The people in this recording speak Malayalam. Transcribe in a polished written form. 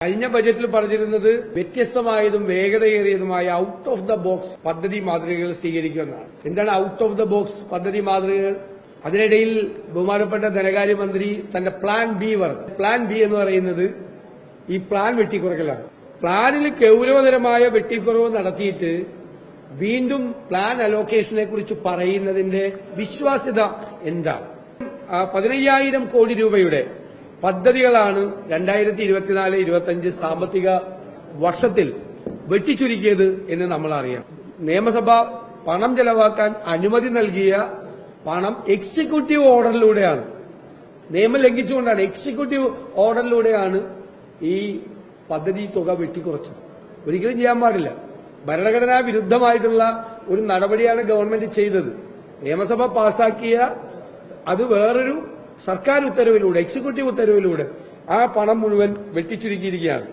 കഴിഞ്ഞ ബജറ്റിൽ പറഞ്ഞിരുന്നത് വ്യത്യസ്തമായതും വേഗതയേറിയതുമായ ഔട്ട് ഓഫ് ദ ബോക്സ് പദ്ധതി മാതൃകകൾ സ്വീകരിക്കുമെന്നാണ്. എന്താണ് ഔട്ട് ഓഫ് ദ ബോക്സ് പദ്ധതി മാതൃകകൾ? അതിനിടയിൽ ബഹുമാനപ്പെട്ട ധനകാര്യമന്ത്രി തന്റെ പ്ലാൻ ബി എന്ന് പറയുന്നത് ഈ പ്ലാൻ വെട്ടിക്കുറക്കലാണ്. പ്ലാനിൽ ഗൌരവതരമായ വെട്ടിക്കുറവ് നടത്തിയിട്ട് വീണ്ടും പ്ലാൻ അലോക്കേഷനെ കുറിച്ച് പറയുന്നതിന്റെ വിശ്വാസ്യത എന്താണ്? 15,000 കോടി രൂപയുടെ പദ്ധതികളാണ് 2024-25 സാമ്പത്തിക വർഷത്തിൽ വെട്ടിച്ചുരുക്കിയത് എന്ന് നമ്മൾ അറിയാം. നിയമസഭ പണം ചെലവാക്കാൻ അനുമതി നൽകിയ പണം എക്സിക്യൂട്ടീവ് ഓർഡറിലൂടെയാണ്, നിയമം ലംഘിച്ചുകൊണ്ടാണ്, എക്സിക്യൂട്ടീവ് ഓർഡറിലൂടെയാണ് ഈ പദ്ധതി തുക വെട്ടിക്കുറച്ചത്. ഒരിക്കലും ചെയ്യാൻ പാടില്ല. ഭരണഘടനാ വിരുദ്ധമായിട്ടുള്ള ഒരു നടപടിയാണ് ഗവൺമെന്റ് ചെയ്തത്. നിയമസഭ പാസാക്കിയ അത് വേറൊരു സർക്കാർ ഉത്തരവിലൂടെ, എക്സിക്യൂട്ടീവ് ഉത്തരവിലൂടെ ആ പണം മുഴുവൻ വെട്ടിച്ചുരുക്കിയിരിക്കുകയാണ്.